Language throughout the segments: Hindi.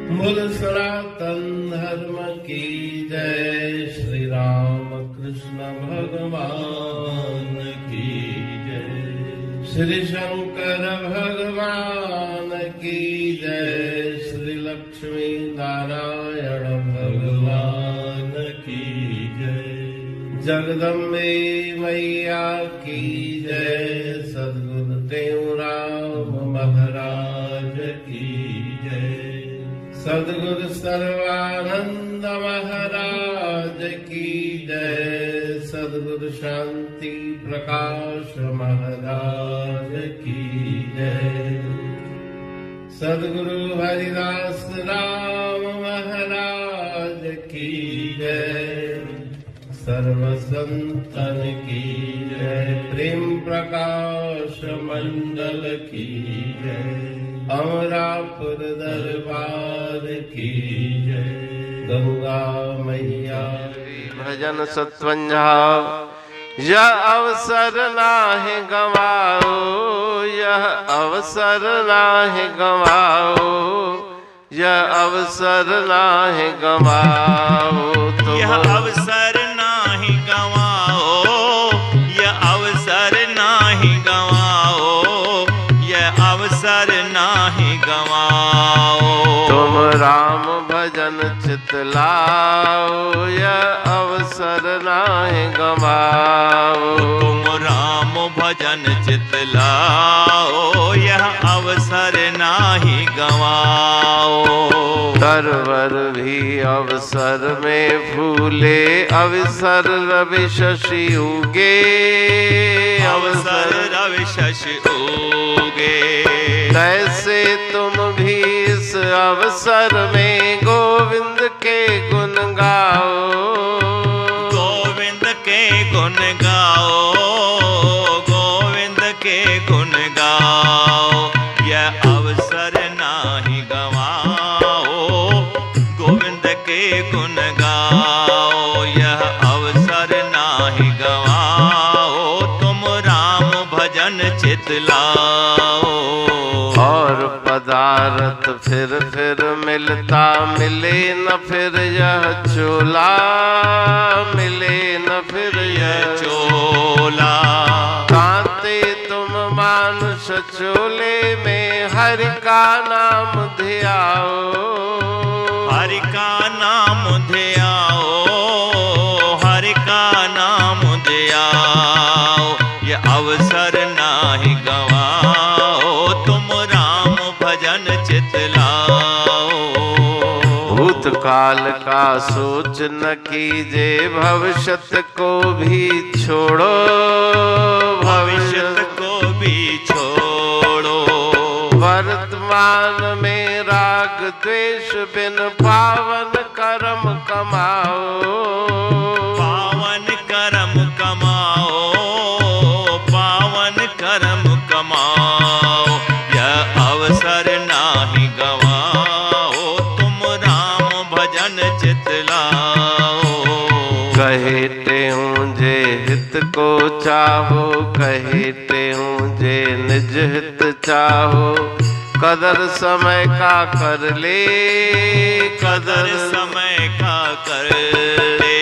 बोल सनातन धर्म की जय। श्री राम कृष्ण भगवान की जय। श्री शंकर भगवान की जय। श्री लक्ष्मी नारायण भगवान की जय। जगदम्बे मैया की जय। सद्गुरु राम महाराज की जय। सद्गुरु सर्वानंद महाराज की जय। सद्गुरु शांति प्रकाश महाराज की जय। सद्गुरु हरिदास राम महाराज की जय। सर्व संतन की जय। प्रेम प्रकाश मंडल की जय। अमरापुर दरबार की जय। गंगा मैया भजन सत्वंजा। यह अवसर नाहि गवाओ, यह अवसर नाहि गवाओ, यह अवसर नाहि गवाओ। यह अवसर नाहि गवाओ, यह अवसर नाहि गवाओ, यह अवसर नाहि गवाओ। तुम राम भजन चित लाओ, यह अवसर नाहि गवाओ। तुम राम भजन चित लाओ, यह अवसर नाहि गवाओ। तरवर भी अवसर में फूले, अवसर रवि शशि उगे, अवसर रवि शशि उगे। कैसे तुम भी इस अवसर में गोविंद के गुण गाओ, गोविंद के गुण गाओ, गोविंद के गुण गाओ। यह अवसर नाहि गवाओ, गोविंद के गुण गाओ। यह अवसर नाहि गवाओ, तुम राम भजन चित लाओ। और पदार्थ फिर मिलता, मिले न फिर यह चोला, मिले न फिर यह चोला। कांते तुम मानुष चोले में हरि का नाम धियाओ, हरि का नाम धियाओ, हरि का नाम धियाओ। ये अवसर नाहि गवाओ, तुम राम भजन चित लाओ। भूतकाल का सोच न कीजे, भविष्यत को भी छोड़ो, भविष्यत को भी छोड़ो। वर्तमान में राग द्वेष बिन पावन कर्म कमाओ, पावन कर्म कमाओ, पावन कर्म कमाओ। यह अवसर नाहि गवाओ, तुम राम भजन चित लाओ। कहते हूँ जे हित को चाहो, कहते हूँ जे निज हित चाहो। कदर समय का कर ले, कदर समय का कर ले।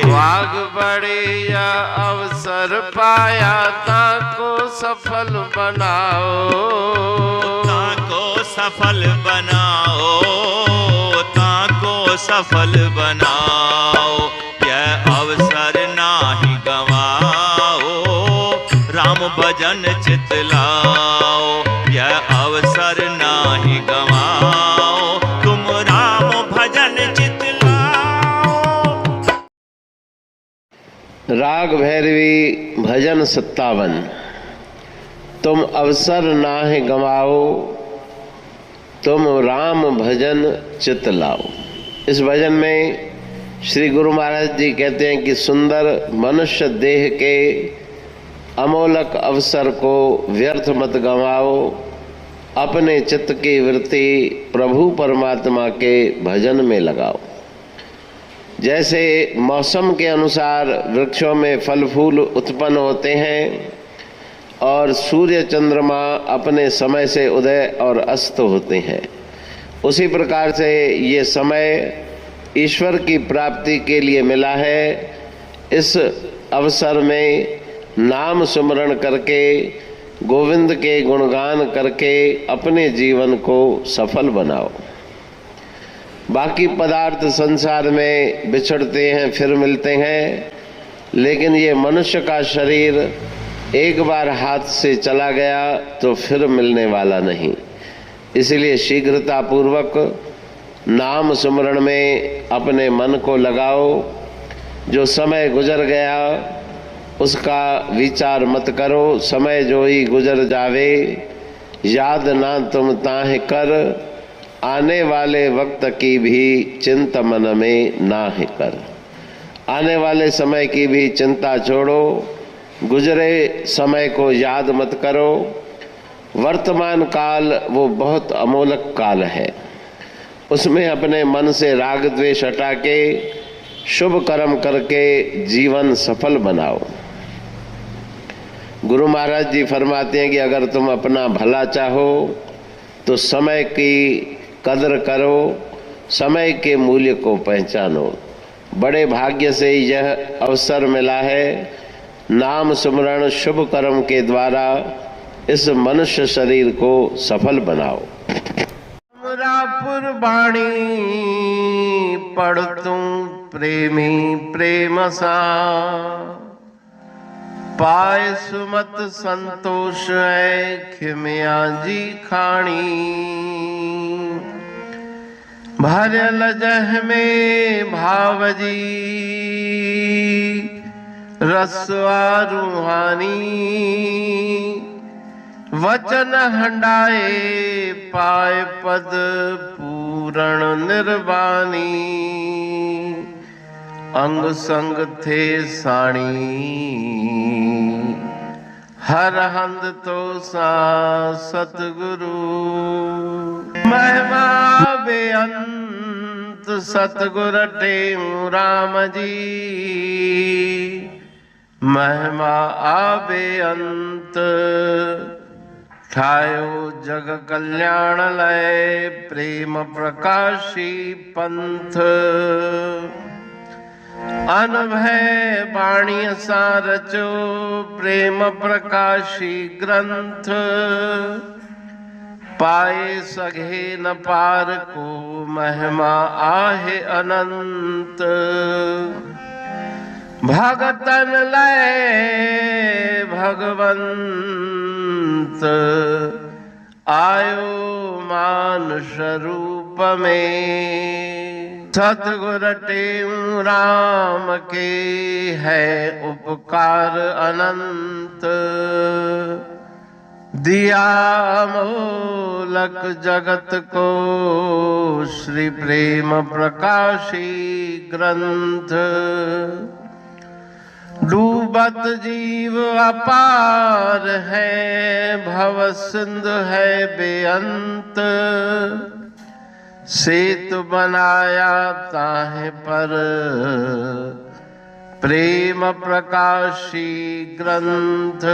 वाग बड़े या अवसर पाया, ताको सफल बनाओ, ताको सफल बनाओ, ताको सफल बनाओ। यह अवसर नाहि गवाओ, राम भजन चित लाओ। यह अवसर नाहि गवाओ, तुम राम भजन चित लाओ। राग भैरवी भजन 57। तुम अवसर नाहि गवाओ, तुम राम भजन चित लाओ। इस भजन में श्री गुरु महाराज जी कहते हैं कि सुंदर मनुष्य देह के अमोलक अवसर को व्यर्थ मत गंवाओ, अपने चित्त की वृत्ति प्रभु परमात्मा के भजन में लगाओ। जैसे मौसम के अनुसार वृक्षों में फल फूल उत्पन्न होते हैं और सूर्य चंद्रमा अपने समय से उदय और अस्त होते हैं, उसी प्रकार से ये समय ईश्वर की प्राप्ति के लिए मिला है। इस अवसर में नाम सुमरण करके, गोविंद के गुणगान करके अपने जीवन को सफल बनाओ। बाकी पदार्थ संसार में बिछड़ते हैं, फिर मिलते हैं, लेकिन ये मनुष्य का शरीर एक बार हाथ से चला गया तो फिर मिलने वाला नहीं। इसलिए शीघ्रता पूर्वक नाम सुमरण में अपने मन को लगाओ। जो समय गुजर गया उसका विचार मत करो। समय जो ही गुजर जावे, याद ना तुम ताहे कर, आने वाले वक्त की भी चिंता मन में ना है कर। आने वाले समय की भी चिंता छोड़ो, गुजरे समय को याद मत करो। वर्तमान काल वो बहुत अमोलक काल है, उसमें अपने मन से राग द्वेष हटा के शुभ कर्म करके जीवन सफल बनाओ। गुरु महाराज जी फरमाते हैं कि अगर तुम अपना भला चाहो तो समय की कदर करो, समय के मूल्य को पहचानो। बड़े भाग्य से यह अवसर मिला है। नाम सुमरण शुभ कर्म के द्वारा इस मनुष्य शरीर को सफल बनाओ। अमरापुर बाणी पढ़ तुम प्रेमी प्रेम सा, पाए सुमत संतोष है खिमिया जी खाणी। भरल जह में भावजी रसवा रूहानी, वचन हंडाए पाए पद पूरण निर्वाणी। अंग संग थे साणी हर हंद तो सा सतगुरु। महिमा बेअंत सतगुर टेऊ राम जी, महिमा आबे अंत ठायो जग कल्याण लय प्रेम प्रकाशी पंथ। अनभय बाणी सा रचो प्रेम प्रकाशी ग्रंथ। पाए सघे न पार को महिमा आहे अनंत। भगतन लय भगवंत आयो मानुष रूप में। सतगुर टेऊ राम के है उपकार अनंत। दिया मोलक जगत को श्री प्रेम प्रकाशी ग्रंथ। डूबत जीव अपार है भव सिंधु है बेअंत। सेतु बनाया ताहे पर प्रेम प्रकाशी ग्रंथ।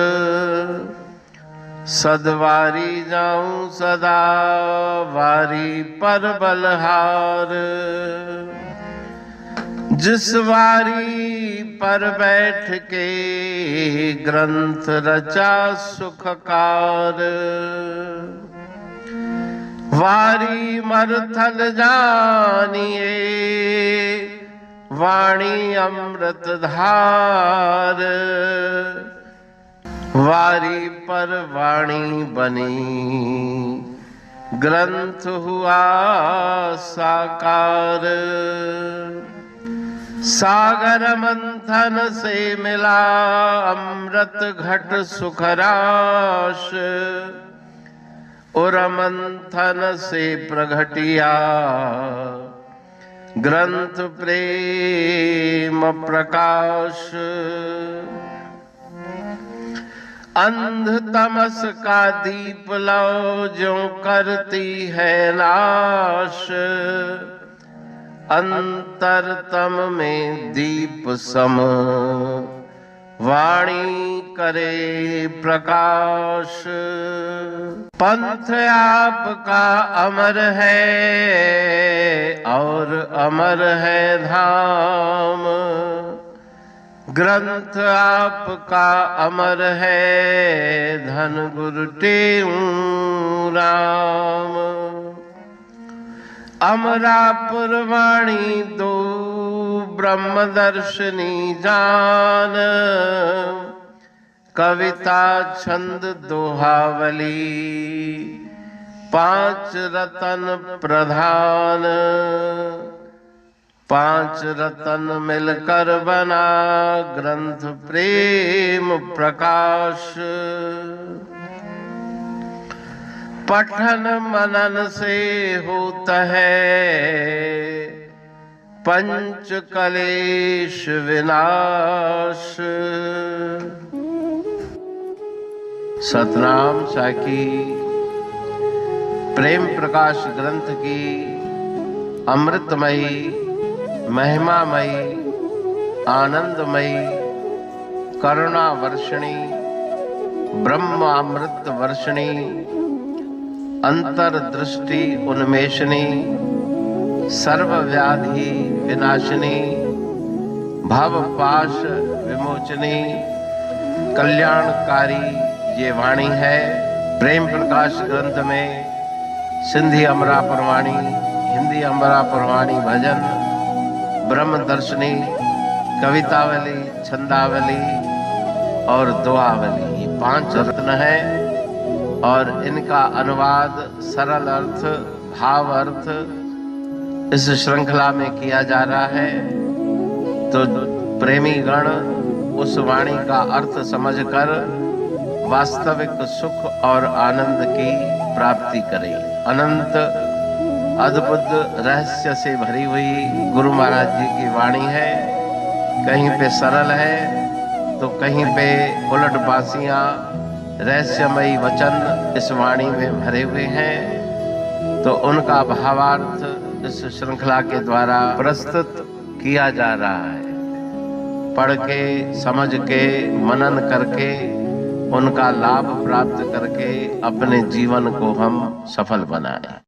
सदवारी जाऊं सदा वारी पर बलहार। जिस वारी पर बैठ के ग्रंथ रचा सुखकार। वारी मरथल जानिए वाणी अमृत धार। वारी पर वाणी बनी ग्रंथ हुआ साकार। सागर मंथन से मिला अमृत घट सुखराश। और मंथन से प्रगटिया ग्रंथ प्रेम प्रकाश। अंध तमस का दीप लो जो करती है नाश। अंतरतम में दीप सम वाणी करे प्रकाश। पंथ आपका अमर है और अमर है धाम। ग्रंथ आपका अमर है धन गुरु तेऊ राम। अमरापुर वाणी दो ब्रह्मदर्शनी जान। कविता छंद दोहावली पांच रतन प्रधान। पांच रतन मिलकर बना ग्रंथ प्रेम प्रकाश। पठन मनन से होता है पंच कलेश विनाश। सतनाम साखी प्रेम प्रकाश ग्रंथ की अमृतमयी महिमामयी आनंदमयी करुणा वर्षिणी ब्रह्मामृत वर्षिणी अंतर्दृष्टि उन्मेषणी सर्वव्याधि विनाशिनी भवपाश विमोचनी कल्याणकारी ये वाणी है। प्रेम प्रकाश ग्रंथ में सिंधी अमरापुर वाणी, हिंदी अमरापुर वाणी भजन, ब्रह्मदर्शनी, कवितावली, छंदावली और दुआवली ये पांच रत्न है और इनका अनुवाद सरल अर्थ भाव अर्थ इस श्रृंखला में किया जा रहा है। तो प्रेमी गण उस वाणी का अर्थ समझकर वास्तविक सुख और आनंद की प्राप्ति करें। अनंत अद्भुत रहस्य से भरी हुई गुरु महाराज जी की वाणी है। कहीं पे सरल है तो कहीं पे उलट बासियां रहस्यमयी वचन इस वाणी में भरे हुए हैं। तो उनका भावार्थ इस श्रृंखला के द्वारा प्रस्तुत किया जा रहा है। पढ़ के समझ के मनन करके उनका लाभ प्राप्त करके अपने जीवन को हम सफल बनाएं।